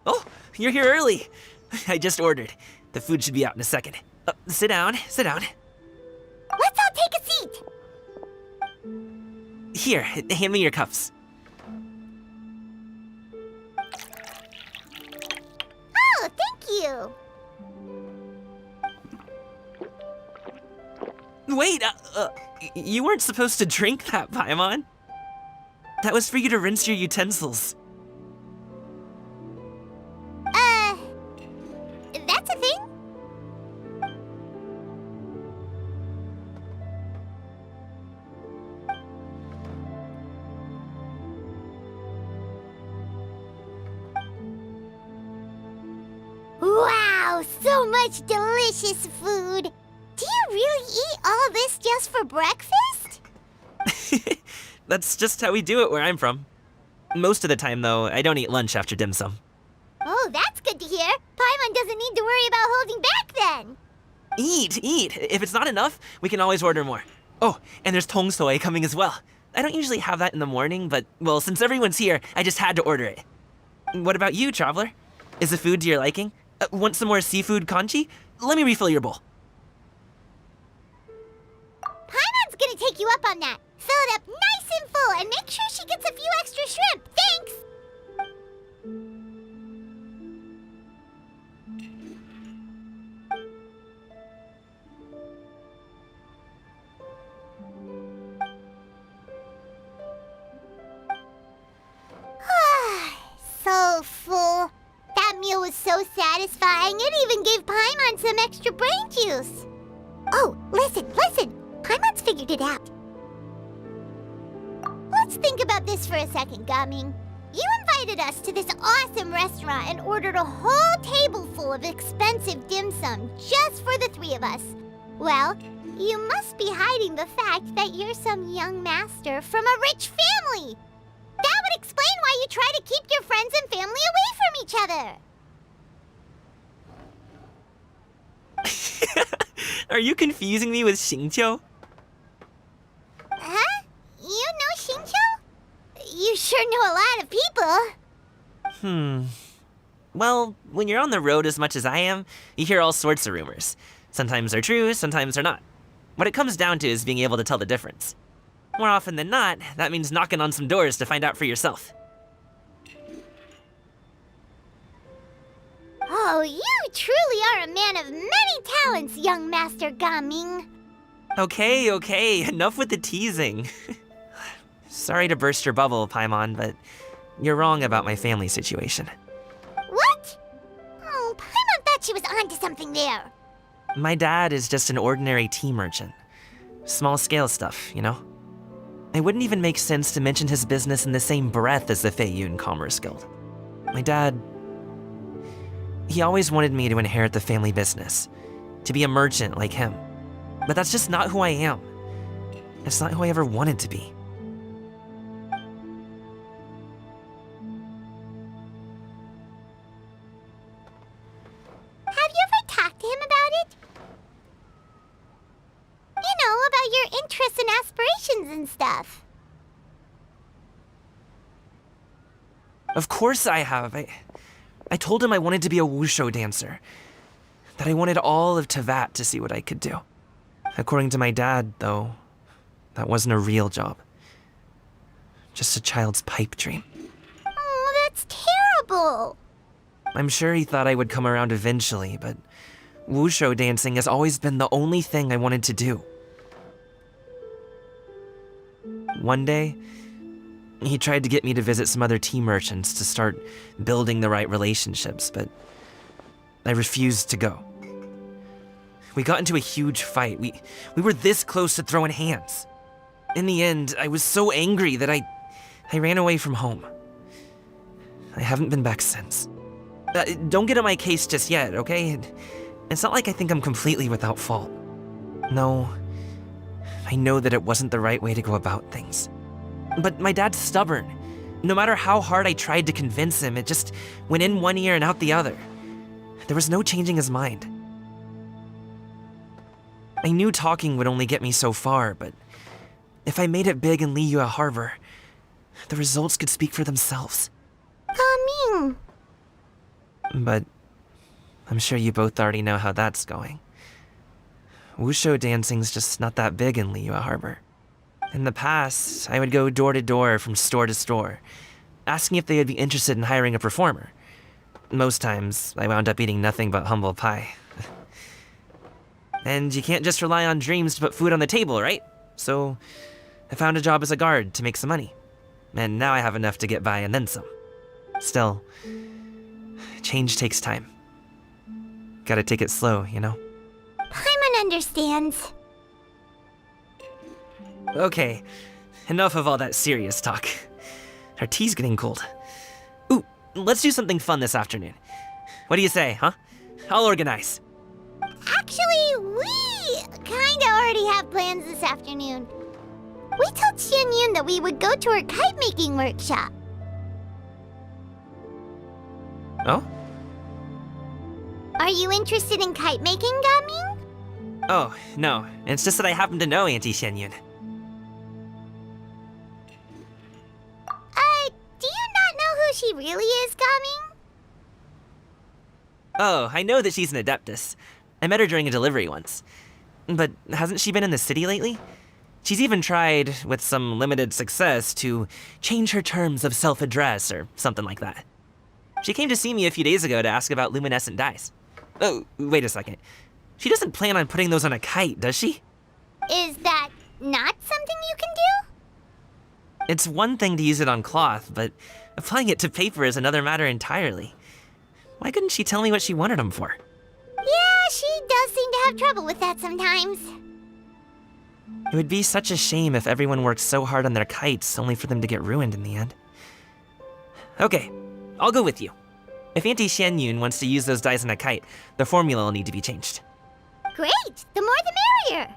Oh, you're here early. I just ordered. The food should be out in a second. Sit down, sit down. Let's all take a seat. Here, hand me your cups. Oh, thank you. Wait, you weren't supposed to drink that, Paimon. That was for you to rinse your utensils. That's a thing? Wow, so much delicious food. Do you really eat all this just for breakfast? That's just how we do it where I'm from. Most of the time, though, I don't eat lunch after dim sum. Oh, that's good to hear. Paimon doesn't need to worry about holding back then. Eat! If it's not enough, we can always order more. Oh, and there's tong soy coming as well. I don't usually have that in the morning, but, well, since everyone's here, I just had to order it. What about you, traveler? Is the food to your liking? Want some more seafood congee? Let me refill your bowl. Paimon's gonna take you up on that. Fill it up nice and full and make sure she gets a few extra shrimp. Thanks! So full. That meal was so satisfying, it even gave Paimon some extra brain juice. Oh, listen. Paimon's figured it out. Let's think about this for a second, Gaming. You invited us to this awesome restaurant and ordered a whole table full of expensive dim sum just for the three of us. Well, you must be hiding the fact that you're some young master from a rich family. That would explain why you try to keep your friends and family away from each other. Are you confusing me with Xingqiu? Huh? You know Xingqiu? You sure know a lot of people. Well, when you're on the road as much as I am, you hear all sorts of rumors. Sometimes they're true, sometimes they're not. What it comes down to is being able to tell the difference. More often than not, that means knocking on some doors to find out for yourself. Oh, you truly are a man of many talents, young Master Gaming. Okay, enough with the teasing. Sorry to burst your bubble, Paimon, but you're wrong about my family situation. What? Oh, Paimon thought she was onto something there. My dad is just an ordinary tea merchant. Small-scale stuff, you know? It wouldn't even make sense to mention his business in the same breath as the Feiyun Commerce Guild. My dad... he always wanted me to inherit the family business, to be a merchant like him. But that's just not who I am. It's not who I ever wanted to be. Have you ever talked to him about it? You know, about your interests and aspirations and stuff. Of course I have. I told him I wanted to be a wushu dancer. That I wanted all of Tevat to see what I could do. According to my dad, though, that wasn't a real job. Just a child's pipe dream. Oh, that's terrible. I'm sure he thought I would come around eventually, but wushu dancing has always been the only thing I wanted to do. One day, he tried to get me to visit some other tea merchants to start building the right relationships, but I refused to go. We got into a huge fight. We were this close to throwing hands. In the end, I was so angry that I ran away from home. I haven't been back since. Don't get on my case just yet, okay? It's not like I think I'm completely without fault. No, I know that it wasn't the right way to go about things. But my dad's stubborn. No matter how hard I tried to convince him, it just went in one ear and out the other. There was no changing his mind. I knew talking would only get me so far, but if I made it big in Liyue Harbor, the results could speak for themselves. Gaming. But I'm sure you both already know how that's going. Wushu dancing's just not that big in Liyue Harbor. In the past, I would go door to door from store to store, asking if they would be interested in hiring a performer. Most times, I wound up eating nothing but humble pie. And you can't just rely on dreams to put food on the table, right? So, I found a job as a guard to make some money. And now I have enough to get by and then some. Still, change takes time. Gotta take it slow, you know? Paimon understands. Okay, enough of all that serious talk. Our tea's getting cold. Ooh, let's do something fun this afternoon. What do you say, huh? I'll organize. Actually, we kinda already have plans this afternoon. We told Xianyun that we would go to her kite-making workshop. Oh? Are you interested in kite-making, Gaming? Oh, no. It's just that I happen to know Auntie Xianyun. Do you not know who she really is, Gaming? Oh, I know that she's an Adeptus. I met her during a delivery once. But hasn't she been in the city lately? She's even tried, with some limited success, to change her terms of self-address or something like that. She came to see me a few days ago to ask about luminescent dyes. Oh, wait a second. She doesn't plan on putting those on a kite, does she? Is that not something you can do? It's one thing to use it on cloth, but applying it to paper is another matter entirely. Why couldn't she tell me what she wanted them for? Yeah, she does seem to have trouble with that sometimes. It would be such a shame if everyone worked so hard on their kites only for them to get ruined in the end. Okay, I'll go with you. If Auntie Xianyun wants to use those dyes on a kite, the formula will need to be changed. Great! The more the merrier!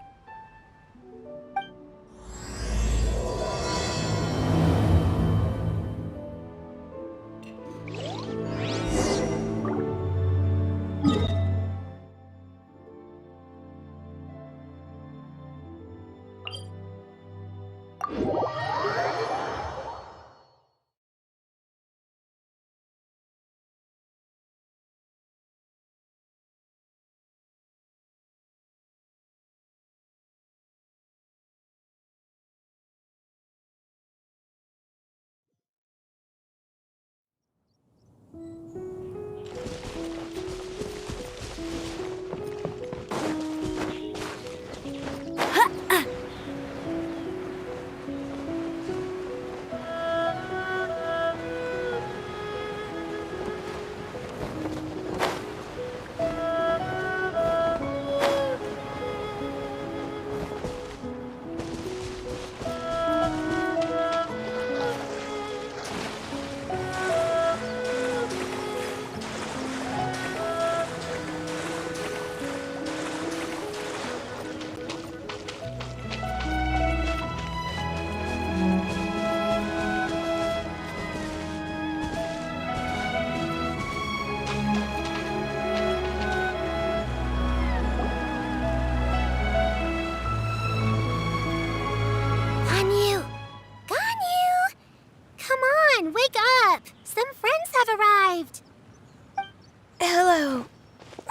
Hello,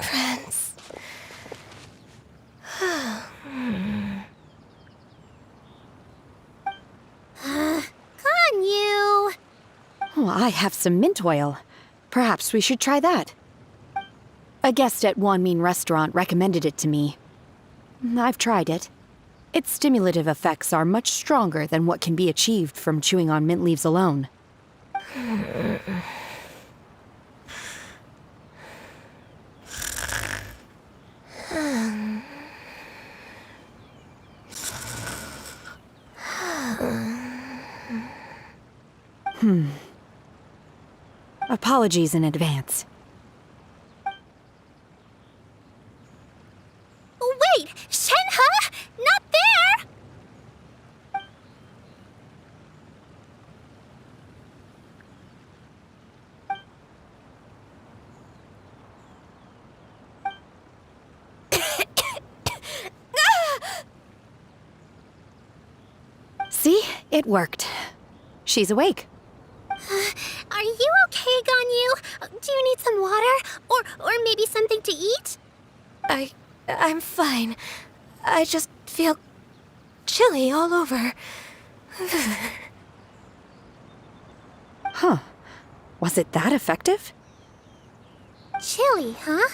friends. Ganyu! Oh, I have some mint oil. Perhaps we should try that. A guest at Wanmin Restaurant recommended it to me. I've tried it. Its stimulative effects are much stronger than what can be achieved from chewing on mint leaves alone. Apologies in advance. Wait! Shenhe? Not there! See? It worked. She's awake. Are you okay, Ganyu? Do you need some water? Or maybe something to eat? I'm fine. I just feel chilly all over. Huh. Was it that effective? Chilly, huh?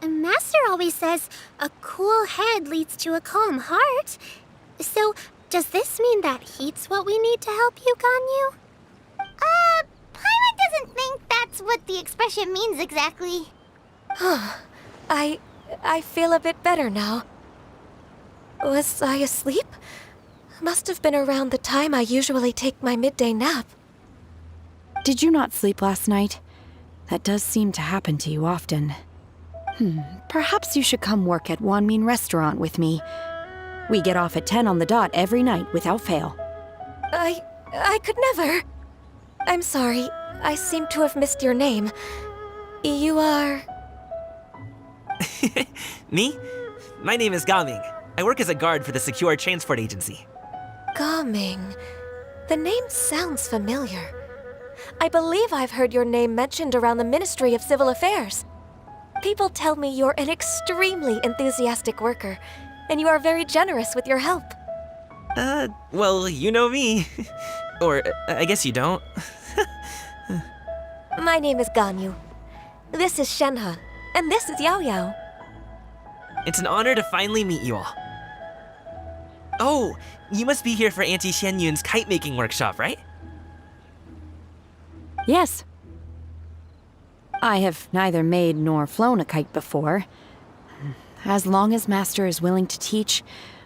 Master always says a cool head leads to a calm heart. So, does this mean that heat's what we need to help you, Ganyu? Paimon doesn't think that's what the expression means exactly. I feel a bit better now. Was I asleep? Must have been around the time I usually take my midday nap. Did you not sleep last night? That does seem to happen to you often. Perhaps you should come work at Wanmin Restaurant with me. We get off at 10 on the dot every night without fail. I could never. I'm sorry. I seem to have missed your name. You are... Me? My name is Gaming. I work as a guard for the Secure Transport Agency. Gaming. The name sounds familiar. I believe I've heard your name mentioned around the Ministry of Civil Affairs. People tell me you're an extremely enthusiastic worker, and you are very generous with your help. Well, you know me. Or, I guess you don't. My name is Ganyu. This is Shenhe, and this is Yao Yao. It's an honor to finally meet you all. Oh, you must be here for Auntie Xianyun's kite-making workshop, right? Yes. I have neither made nor flown a kite before. As long as Master is willing to teach,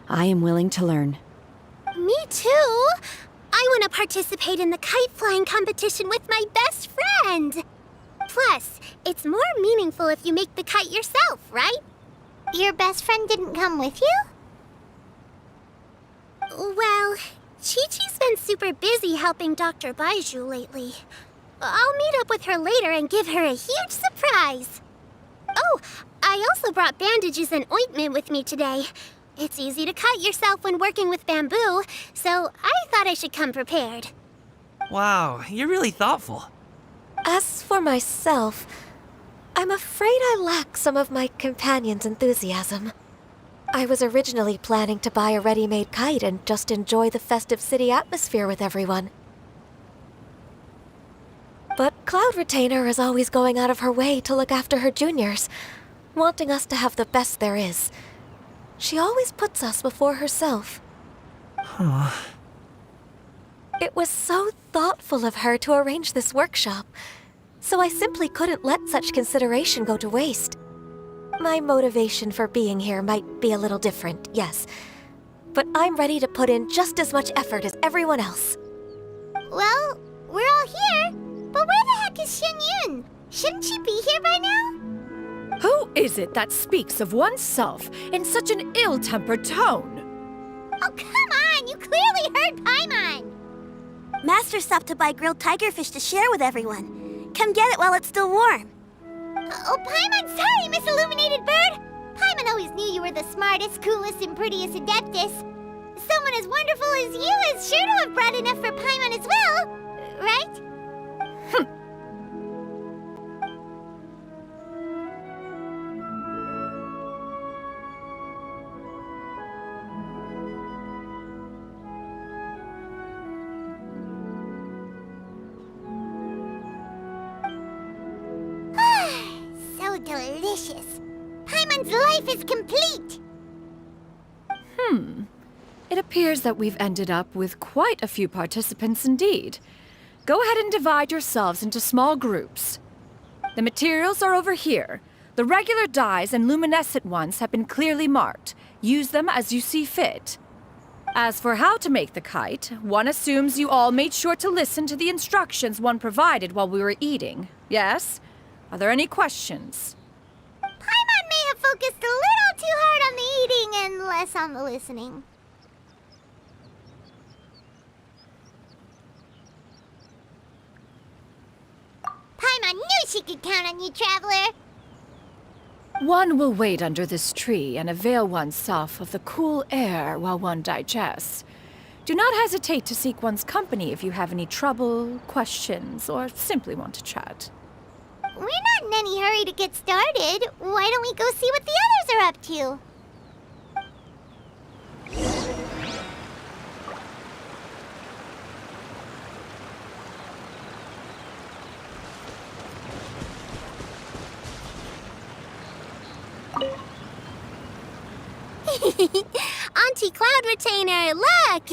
I am willing to learn. Me too. I want to participate in the kite flying competition with my best friend. Plus, it's more meaningful if you make the kite yourself, right? Your best friend didn't come with you? Well, Chi-Chi's been super busy helping Dr. Baiju lately. I'll meet up with her later and give her a huge surprise. Oh, I also brought bandages and ointment with me today. It's easy to cut yourself when working with bamboo, so I thought I should come prepared. Wow, you're really thoughtful. As for myself, I'm afraid I lack some of my companion's enthusiasm. I was originally planning to buy a ready-made kite and just enjoy the festive city atmosphere with everyone. But Cloud Retainer is always going out of her way to look after her juniors, wanting us to have the best there is. She always puts us before herself. It was so thoughtful of her to arrange this workshop, so I simply couldn't let such consideration go to waste. My motivation for being here might be a little different, yes, but I'm ready to put in just as much effort as everyone else. Well, we're all here, but where the heck is Xianyun? Shouldn't she be here by now? Who is it that speaks of oneself in such an ill-tempered tone? Oh, come on! You clearly heard Paimon! Master stopped to buy grilled tigerfish to share with everyone. Come get it while it's still warm. Oh, Paimon, sorry, Miss Illuminated Bird! Paimon always knew you were the smartest, coolest, and prettiest Adeptus. Someone as wonderful as you is sure to have brought enough for Paimon as well, right? So delicious. Paimon's life is complete. It appears that we've ended up with quite a few participants indeed. Go ahead and divide yourselves into small groups. The materials are over here. The regular dyes and luminescent ones have been clearly marked. Use them as you see fit. As for how to make the kite, one assumes you all made sure to listen to the instructions one provided while we were eating. Yes? Are there any questions? Paimon may have focused a little too hard on the eating and less on the listening. Paimon knew she could count on you, Traveler. One will wait under this tree and avail oneself of the cool air while one digests. Do not hesitate to seek one's company if you have any trouble, questions, or simply want to chat. We're not in any hurry to get started. Why don't we go see what the others are up to? Auntie Cloud Retainer, look!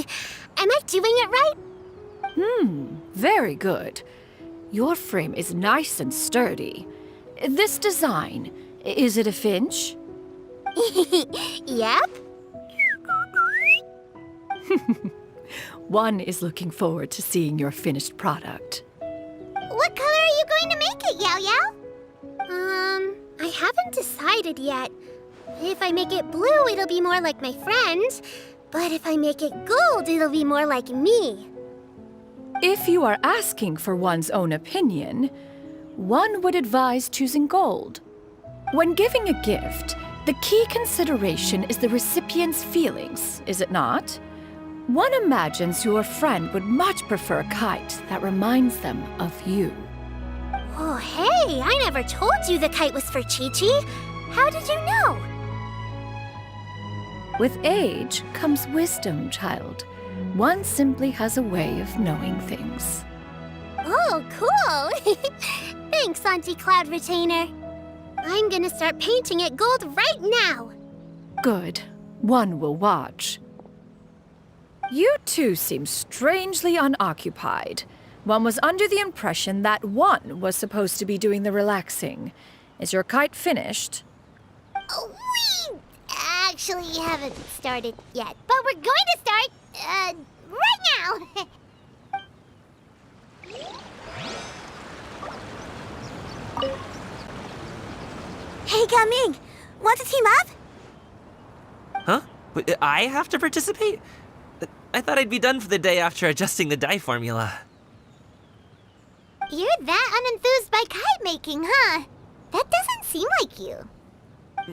Am I doing it right? Very good. Your frame is nice and sturdy. This design, is it a finch? Yep. One is looking forward to seeing your finished product. What color are you going to make it, Yao Yao? I haven't decided yet. If I make it blue, it'll be more like my friend. But if I make it gold, it'll be more like me. If you are asking for one's own opinion, one would advise choosing gold. When giving a gift, the key consideration is the recipient's feelings, is it not? One imagines your friend would much prefer a kite that reminds them of you. Oh, hey, I never told you the kite was for Chi-Chi. How did you know? With age comes wisdom, child. One simply has a way of knowing things. Oh, cool! Thanks, Auntie Cloud Retainer. I'm gonna start painting it gold right now. Good. One will watch. You two seem strangely unoccupied. One was under the impression that one was supposed to be doing the relaxing. Is your kite finished? We actually haven't started yet, but we're going to start, right now. Hey, Gaming! Want to team up? Huh? Wait, I have to participate? I thought I'd be done for the day after adjusting the dye formula. You're that unenthused by kite making, huh? That doesn't seem like you.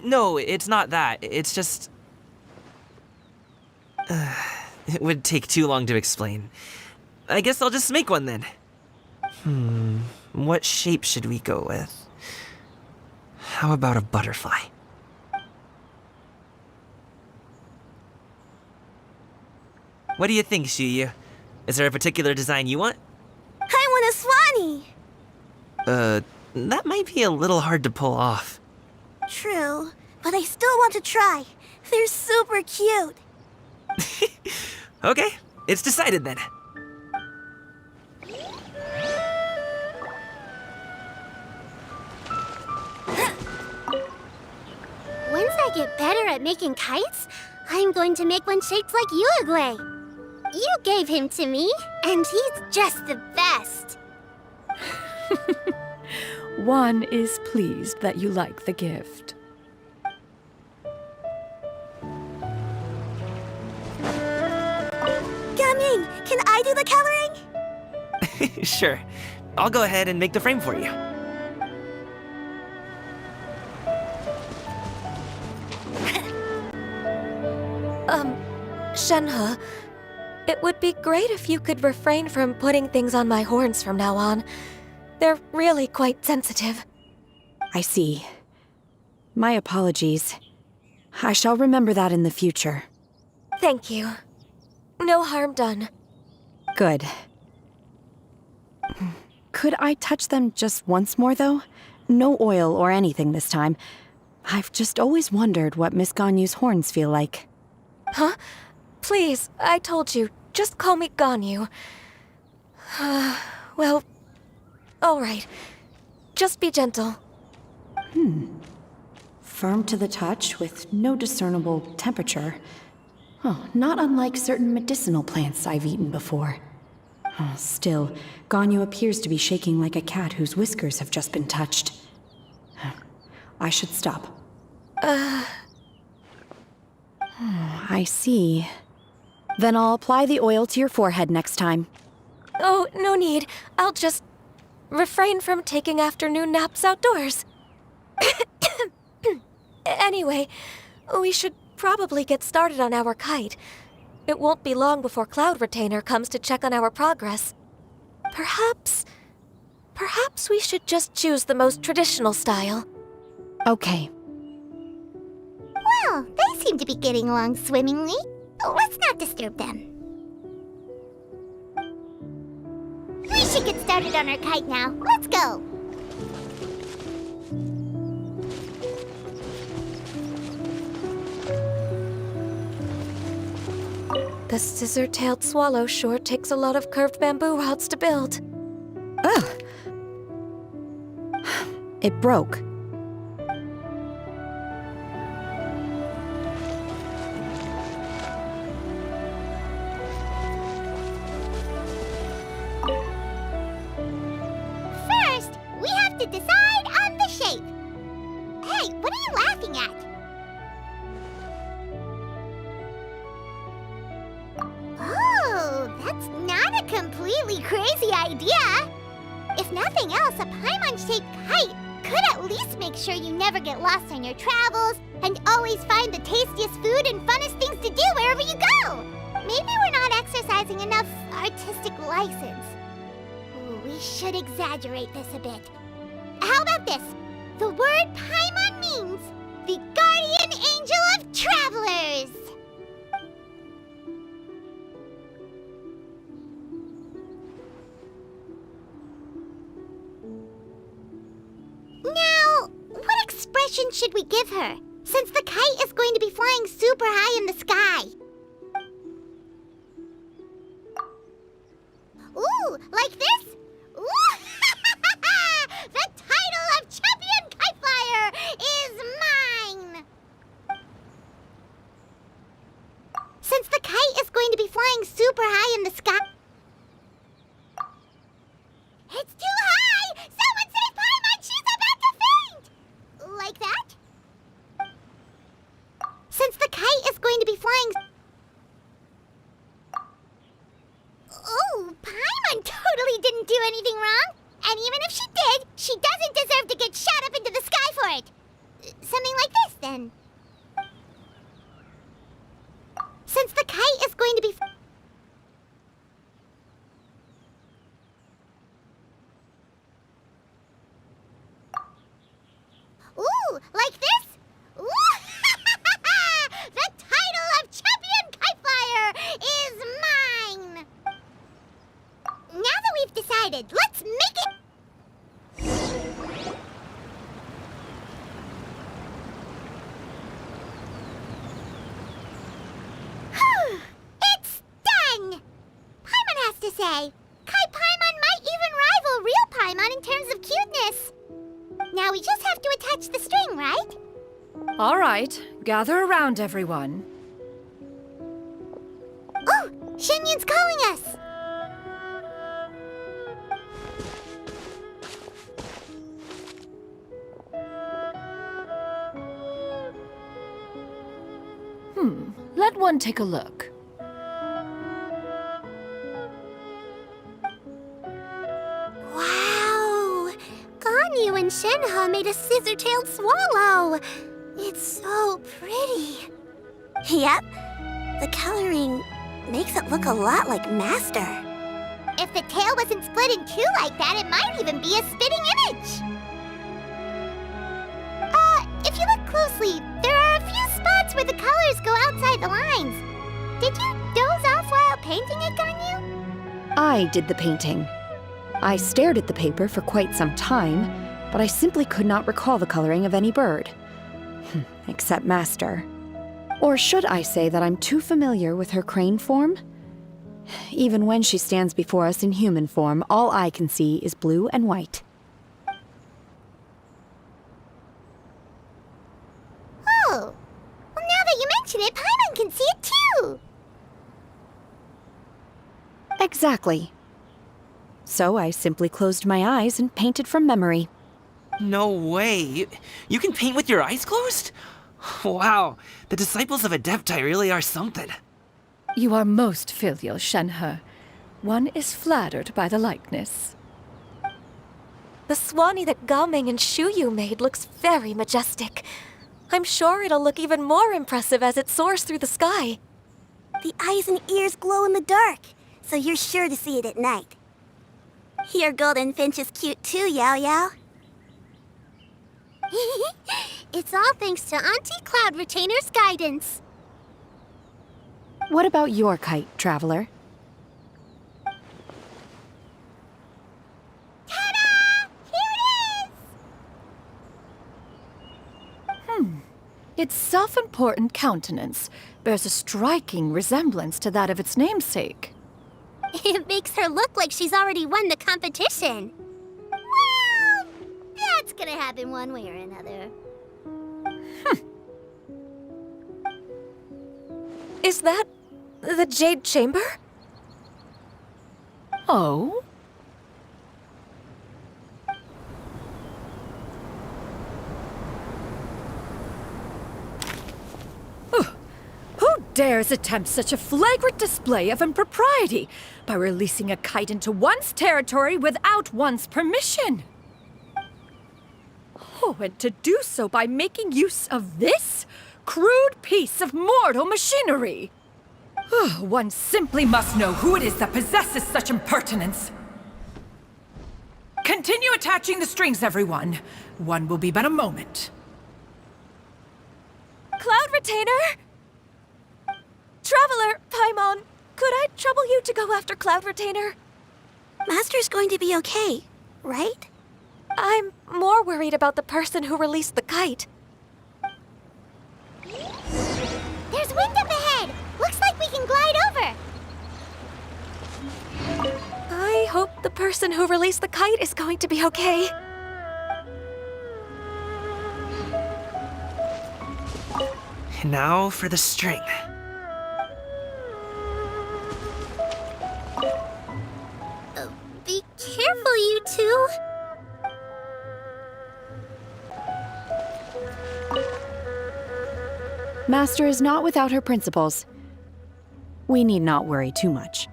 No, it's not that. It's just... it would take too long to explain. I guess I'll just make one then. What shape should we go with? How about a butterfly? What do you think, Shuyu? Is there a particular design you want? I want a swanee! That might be a little hard to pull off. True, but I still want to try. They're super cute. Okay, it's decided then. Once I get better at making kites, I'm going to make one shaped like Uruguay. You gave him to me, and he's just the best. One is pleased that you like the gift. Gaming, can I do the coloring? Sure. I'll go ahead and make the frame for you. Shenhe, it would be great if you could refrain from putting things on my horns from now on. They're really quite sensitive. I see. My apologies. I shall remember that in the future. Thank you. No harm done. Good. Could I touch them just once more, though? No oil or anything this time. I've just always wondered what Miss Ganyu's horns feel like. Huh? Please, I told you. Just call me Ganyu. Well, all right. Just be gentle. Firm to the touch with no discernible temperature. Oh, not unlike certain medicinal plants I've eaten before. Oh, still, Ganyu appears to be shaking like a cat whose whiskers have just been touched. I should stop. I see. Then I'll apply the oil to your forehead next time. Oh, no need. I'll just refrain from taking afternoon naps outdoors. Anyway, we should probably get started on our kite. It won't be long before Cloud Retainer comes to check on our progress. Perhaps we should just choose the most traditional style. Okay. Well, they seem to be getting along swimmingly. Let's not disturb them. We should get started on our kite now. Let's go. The scissor-tailed swallow sure takes a lot of curved bamboo rods to build. Ugh. It broke. First, we have to decide on the shape. Hey, what are you laughing at? Oh, that's not a completely crazy idea. If nothing else, a Paimon-shaped kite could at least make sure you never get lost on your travels and always find the tastiest food and funnest things to do wherever you go. Maybe we're not exercising enough artistic license. Ooh, we should exaggerate this a bit. How about this? The word Paimon means the guardian angel of travelers. Now, what expression should we give her, since the kite is going to be flying super high in the sky? Ooh, like this? Ooh! The title of champion kite flyer is mine! Since the kite is going to be flying super high in the sky... It's too high! Someone save Paimon! She's about to faint! Like that? Since the kite is going to be flying... Oh, Paimon totally didn't do anything wrong. And even if she did, she doesn't deserve to get shot up into the sky for it. Something like this, then. Since the kite is going to be... Ooh, like this? Ooh! The title of champion kite flyer is mine! Now that we've decided, let's make it... It's done! Paimon has to say, Kai Paimon might even rival real Paimon in terms of cuteness. Now we just have to attach the string, right? All right, gather around, everyone. Oh, Shenyun's calling us! Let one take a look. Wow! Ganyu and Shenhe made a scissor-tailed swallow. It's so pretty. Yep. The coloring makes it look a lot like Master. If the tail wasn't split in two like that, it might even be a spitting image. If you look closely, there are a few spots where the colors go outside the lines. Did you doze off while painting it, Ganyu? I did the painting. I stared at the paper for quite some time, but I simply could not recall the coloring of any bird. Except Master. Or should I say that I'm too familiar with her crane form? Even when she stands before us in human form, all I can see is blue and white. Oh, well, now that you mention it, Paimon can see it too. Exactly. So I simply closed my eyes and painted from memory. No way. You can paint with your eyes closed? Wow, the disciples of Adepti really are something. You are most filial, Shenhe. One is flattered by the likeness. The Swanee that Gaming and Shuyu made looks very majestic. I'm sure it'll look even more impressive as it soars through the sky. The eyes and ears glow in the dark, so you're sure to see it at night. Your golden finch is cute too, Yao Yao. It's all thanks to Auntie Cloud Retainer's guidance. What about your kite, Traveler? Ta-da! Here it is! Its self-important countenance bears a striking resemblance to that of its namesake. It makes her look like she's already won the competition. Well, that's gonna happen one way or another. Is that the Jade Chamber? Oh? Who dares attempt such a flagrant display of impropriety by releasing a kite into one's territory without one's permission? Oh, and to do so by making use of this crude piece of mortal machinery. One simply must know who it is that possesses such impertinence. Continue attaching the strings, everyone. One will be but a moment. Cloud Retainer? Traveler, Paimon, could I trouble you to go after Cloud Retainer? Master's going to be okay, right? I'm more worried about the person who released the kite. There's wind up ahead! Looks like we can glide over! I hope the person who released the kite is going to be okay. And now for the string. Be careful, you two! Master is not without her principles. We need not worry too much.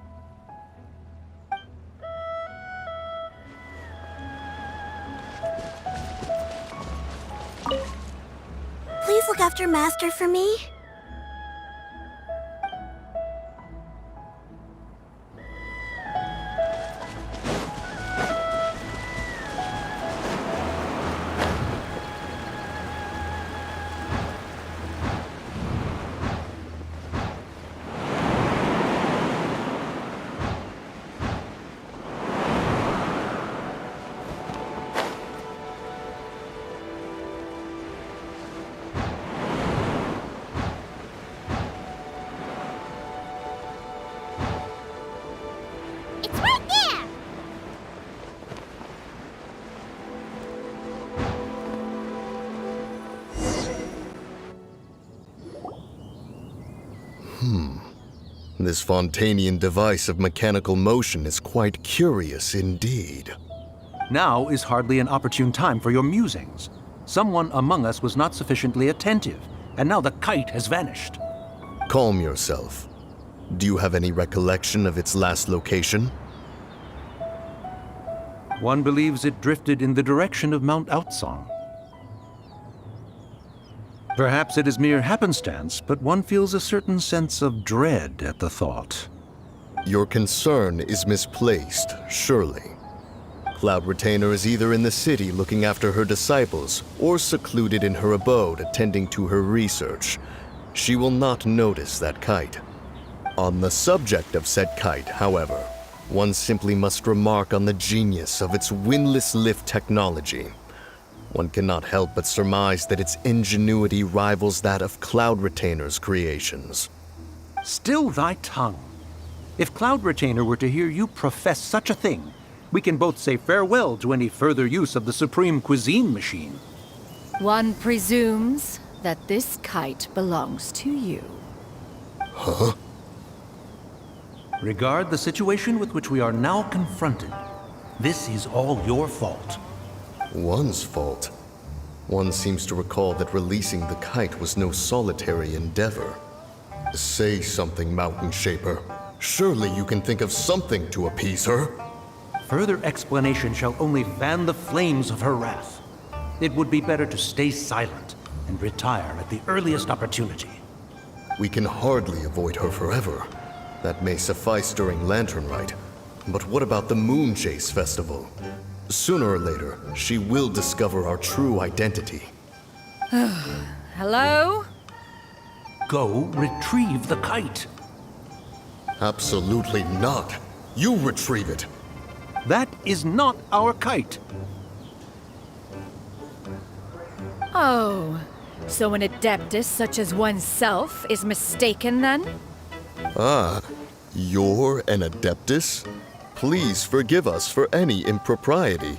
Please look after Master for me. It's right there! This Fontanian device of mechanical motion is quite curious indeed. Now is hardly an opportune time for your musings. Someone among us was not sufficiently attentive, and now the kite has vanished. Calm yourself. Do you have any recollection of its last location? One believes it drifted in the direction of Mount Outsong. Perhaps it is mere happenstance, but one feels a certain sense of dread at the thought. Your concern is misplaced, surely. Cloud Retainer is either in the city looking after her disciples, or secluded in her abode attending to her research. She will not notice that kite. On the subject of said kite, however, one simply must remark on the genius of its windless lift technology. One cannot help but surmise that its ingenuity rivals that of Cloud Retainer's creations. Still thy tongue. If Cloud Retainer were to hear you profess such a thing, we can both say farewell to any further use of the Supreme Cuisine Machine. One presumes that this kite belongs to you. Huh? Regard the situation with which we are now confronted. This is all your fault. One's fault. One seems to recall that releasing the kite was no solitary endeavor. Say something, Mountain Shaper. Surely you can think of something to appease her. Further explanation shall only fan the flames of her wrath. It would be better to stay silent and retire at the earliest opportunity. We can hardly avoid her forever. That may suffice during Lantern Rite. But what about the Moon Chase Festival? Sooner or later, she will discover our true identity. Hello? Go retrieve the kite. Absolutely not. You retrieve it. That is not our kite. Oh, so an adeptus such as oneself is mistaken then? Ah, you're an Adeptus? Please forgive us for any impropriety.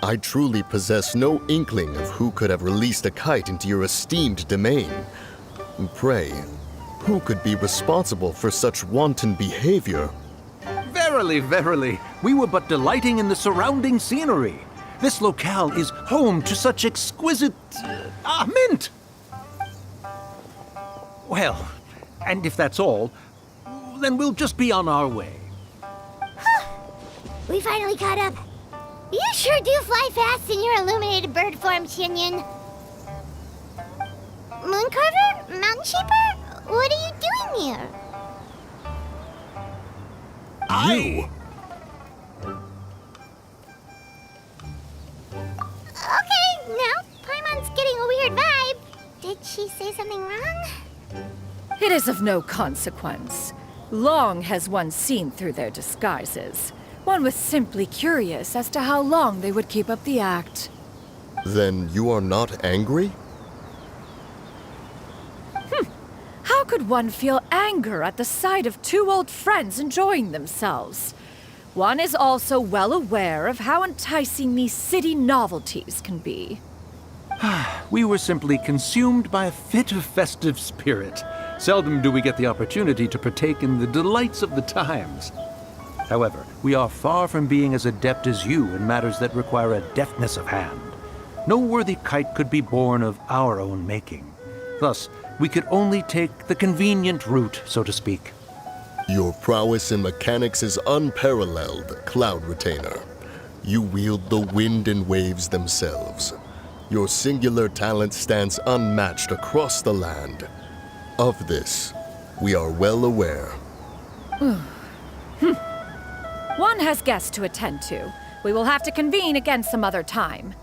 I truly possess no inkling of who could have released a kite into your esteemed domain. Pray, who could be responsible for such wanton behavior? Verily, verily, we were but delighting in the surrounding scenery. This locale is home to such exquisite... mint! Well, and if that's all, then we'll just be on our way. We finally caught up. You sure do fly fast in your illuminated bird form, Shinyan. Mooncarver? Mountain Sheeper? What are you doing here? You? Okay, now Paimon's getting a weird vibe. Did she say something wrong? It is of no consequence. Long has one seen through their disguises. One was simply curious as to how long they would keep up the act. Then you are not angry? How could one feel anger at the sight of two old friends enjoying themselves? One is also well aware of how enticing these city novelties can be. We were simply consumed by a fit of festive spirit. Seldom do we get the opportunity to partake in the delights of the times. However, we are far from being as adept as you in matters that require a deftness of hand. No worthy kite could be born of our own making. Thus, we could only take the convenient route, so to speak. Your prowess in mechanics is unparalleled, Cloud Retainer. You wield the wind and waves themselves. Your singular talent stands unmatched across the land. Of this, we are well aware. One has guests to attend to. We will have to convene again some other time.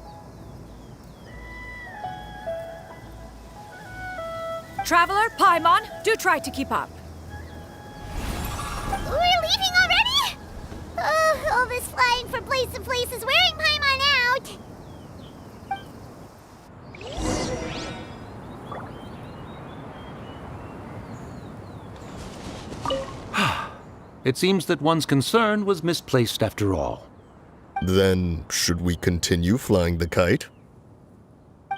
Traveler, Paimon, do try to keep up. We're leaving already? All this flying from place to place is wearing Paimon out. It seems that one's concern was misplaced after all. Then, should we continue flying the kite?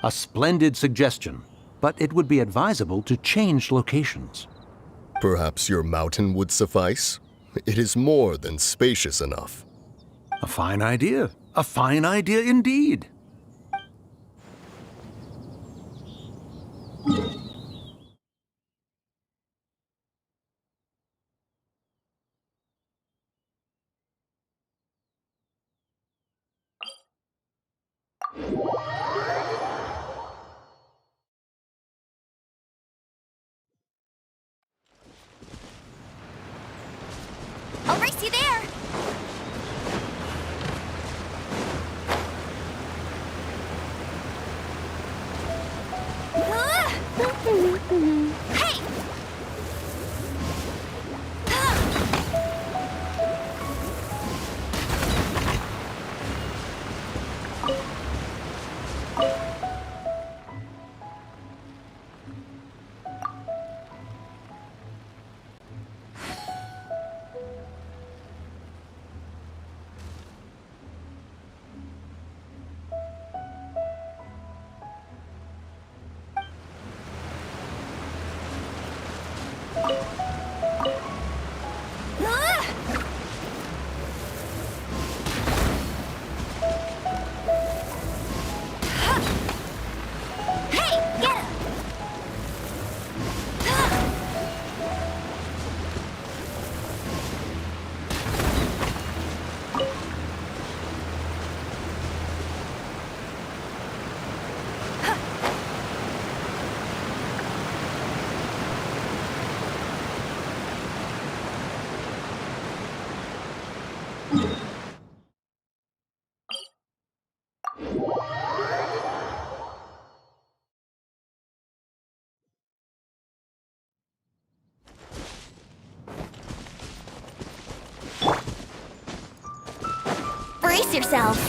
A splendid suggestion, but it would be advisable to change locations. Perhaps your mountain would suffice? It is more than spacious enough. A fine idea. A fine idea indeed. I'll race you there! Hey! brace yourselves.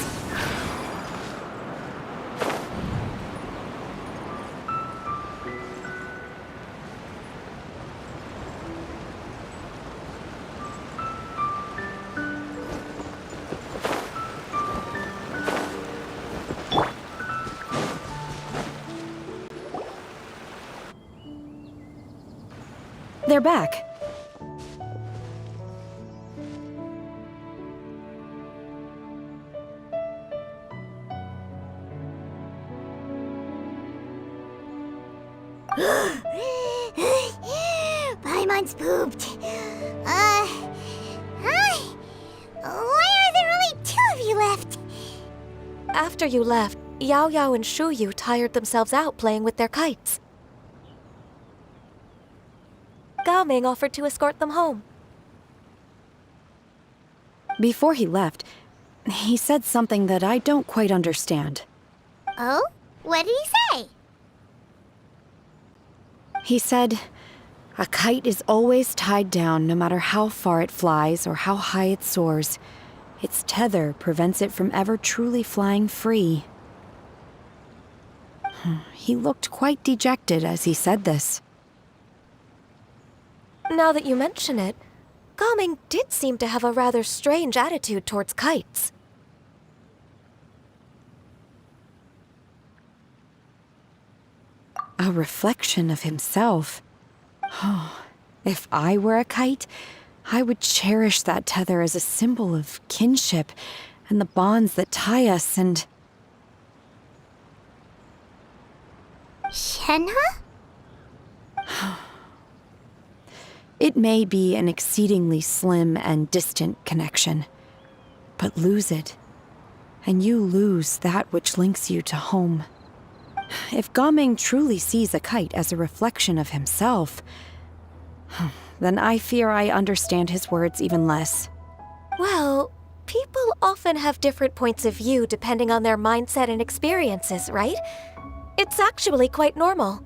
They're back. Paimon's pooped. Why are there only 2 of you left? After you left, Yao Yao and Shu Yu tired themselves out playing with their kites. Gao Ming offered to escort them home. Before he left, he said something that I don't quite understand. Oh? What did he say? He said, a kite is always tied down no matter how far it flies or how high it soars. Its tether prevents it from ever truly flying free. He looked quite dejected as he said this. Now that you mention it, Gao Ming did seem to have a rather strange attitude towards kites. A reflection of himself. Oh, if I were a kite, I would cherish that tether as a symbol of kinship and the bonds that tie us and... Shenhe? It may be an exceedingly slim and distant connection, but lose it, and you lose that which links you to home. If Gao Ming truly sees a kite as a reflection of himself, then I fear I understand his words even less. Well, people often have different points of view depending on their mindset and experiences, right? It's actually quite normal.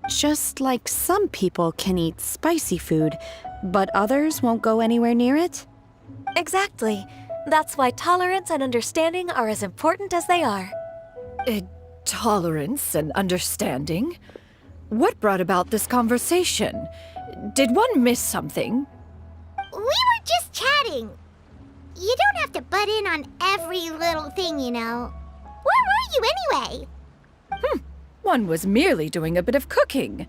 Just like some people can eat spicy food, but others won't go anywhere near it? Exactly. That's why tolerance and understanding are as important as they are. Tolerance and understanding? What brought about this conversation? Did one miss something? We were just chatting. You don't have to butt in on every little thing, you know. Where were you anyway? One was merely doing a bit of cooking.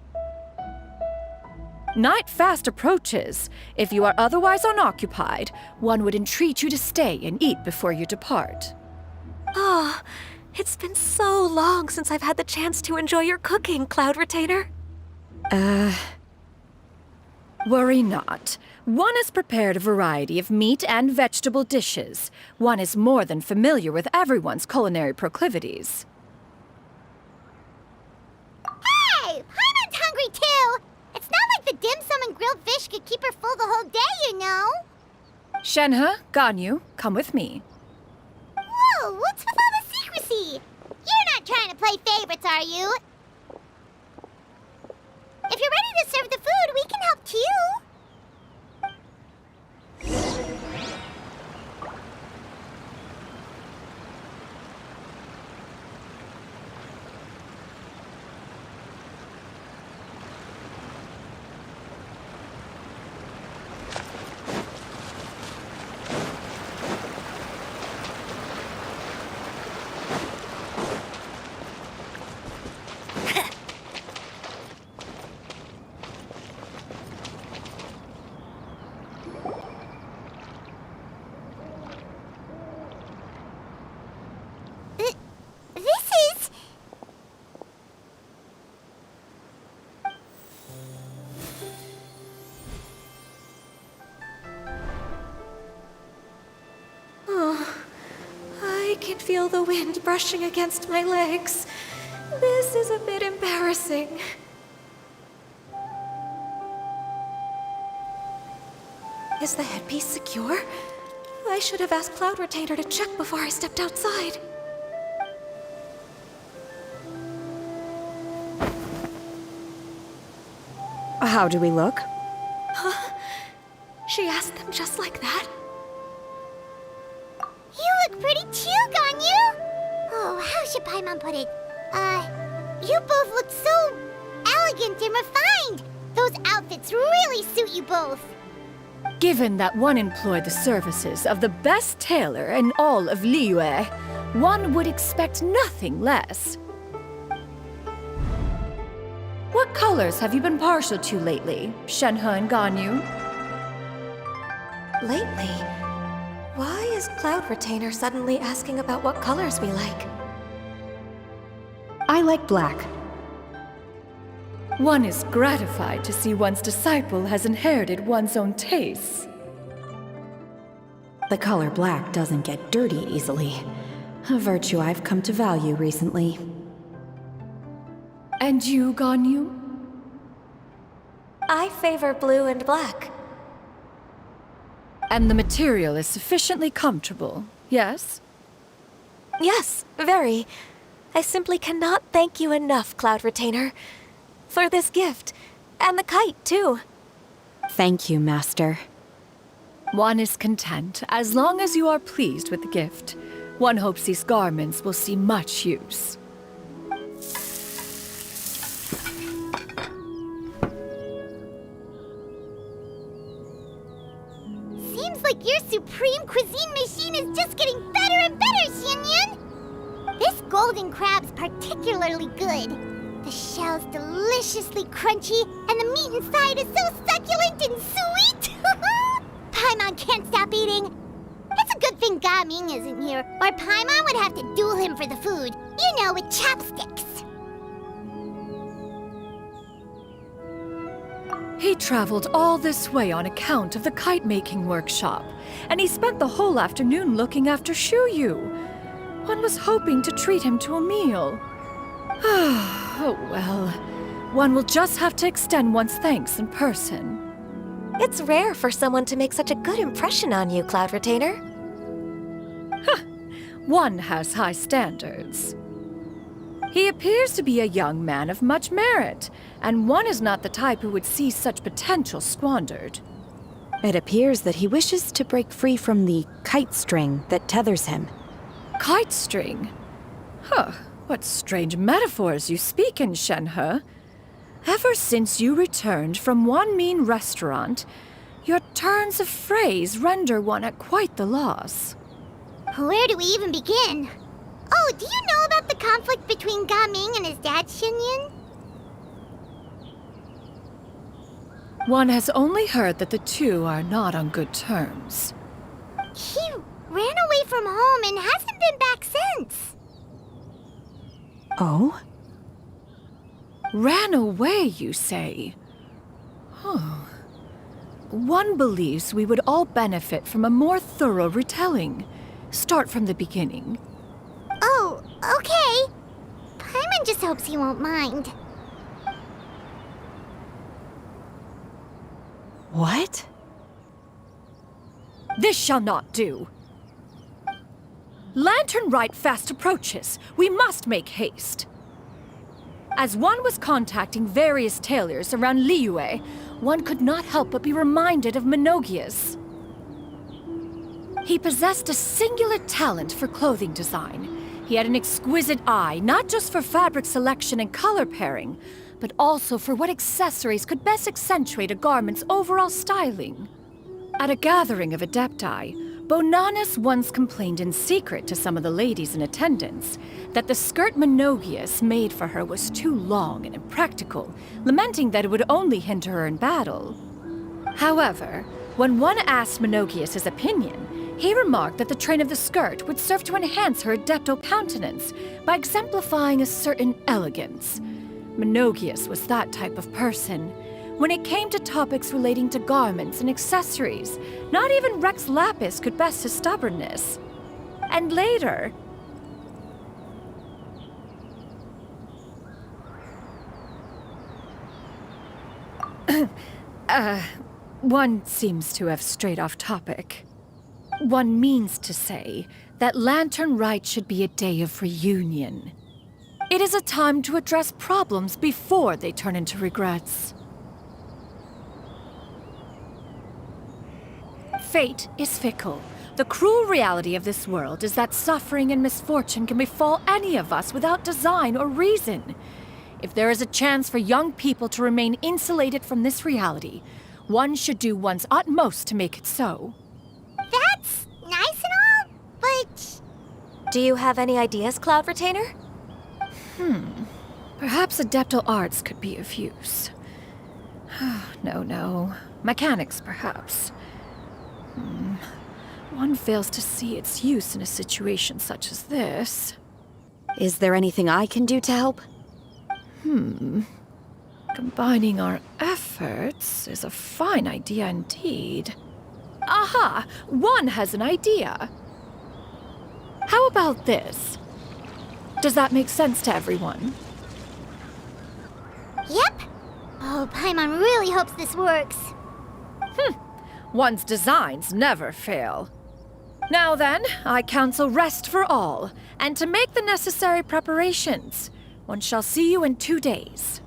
Night fast approaches. If you are otherwise unoccupied, one would entreat you to stay and eat before you depart. Oh, it's been so long since I've had the chance to enjoy your cooking, Cloud Retainer. Worry not. One has prepared a variety of meat and vegetable dishes. One is more than familiar with everyone's culinary proclivities. Hey, Paimon's hungry too. It's not like the dim sum and grilled fish could keep her full the whole day, you know. Shenhe, Ganyu, come with me. Whoa, what's with all the secrecy? You're not trying to play favorites, are you? If you're ready to serve the food, we can help too. This is... Oh, I can feel the wind brushing against my legs. This is a bit embarrassing. Is the headpiece secure? I should have asked Cloud Retainer to check before I stepped outside. How do we look? She asked them just like that? You look Paimon put it. You both look so elegant and refined. Those outfits really suit you both. Given that one employed the services of the best tailor in all of Liyue, one would expect nothing less. What colors have you been partial to lately, Shenhe and Ganyu? Lately, why is Cloud Retainer suddenly asking about what colors we like? I like black. One is gratified to see one's disciple has inherited one's own tastes. The color black doesn't get dirty easily. A virtue I've come to value recently. And you, Ganyu? I favor blue and black. And the material is sufficiently comfortable, yes? Yes, very. I simply cannot thank you enough, Cloud Retainer. For this gift. And the kite, too. Thank you, Master. One is content as long as you are pleased with the gift. One hopes these garments will see much use. Seems like your supreme cuisine machine is just getting better and better, Xianyun. This golden crab's particularly good. The shell's deliciously crunchy, and the meat inside is so succulent and sweet! Paimon can't stop eating. It's a good thing Gaming isn't here, or Paimon would have to duel him for the food. You know, with chopsticks. He traveled all this way on account of the kite-making workshop, and he spent the whole afternoon looking after Shuyu. One was hoping to treat him to a meal. Oh well, one will just have to extend one's thanks in person. It's rare for someone to make such a good impression on you, Cloud Retainer. One has high standards. He appears to be a young man of much merit, and one is not the type who would see such potential squandered. It appears that he wishes to break free from the kite string that tethers him. Kite string? Huh, what strange metaphors you speak in, Shenhe. Ever since you returned from one mean restaurant, your turns of phrase render one at quite the loss. Where do we even begin? Oh, do you know about the conflict between Gaming and his dad, Xianyun? One has only heard that the two are not on good terms. He ran away from home and hasn't been back since. Oh? Ran away, you say? One believes we would all benefit from a more thorough retelling. Start from the beginning. Oh, okay. Paimon just hopes he won't mind. What? This shall not do. Lantern Rite fast approaches. We must make haste. As one was contacting various tailors around Liyue, one could not help but be reminded of Menogias. He possessed a singular talent for clothing design. He had an exquisite eye, not just for fabric selection and color pairing, but also for what accessories could best accentuate a garment's overall styling. At a gathering of Adepti, Bonanis once complained in secret to some of the ladies in attendance that the skirt Menogias made for her was too long and impractical, lamenting that it would only hinder her in battle. However, when one asked Menogias his opinion, he remarked that the train of the skirt would serve to enhance her adeptal countenance by exemplifying a certain elegance. Menogias was that type of person. When it came to topics relating to garments and accessories, not even Rex Lapis could best his stubbornness. And later... one seems to have strayed off topic. One means to say that Lantern Rite should be a day of reunion. It is a time to address problems before they turn into regrets. Fate is fickle. The cruel reality of this world is that suffering and misfortune can befall any of us without design or reason. If there is a chance for young people to remain insulated from this reality, one should do one's utmost to make it so. That's nice and all, but... Do you have any ideas, Cloud Retainer? Perhaps adeptal arts could be of use. No. Mechanics, perhaps. One fails to see its use in a situation such as this. Is there anything I can do to help? Combining our efforts is a fine idea indeed. Aha! One has an idea. How about this? Does that make sense to everyone? Yep. Oh, Paimon really hopes this works. One's designs never fail. Now then, I counsel rest for all, and to make the necessary preparations. One shall see you in 2 days.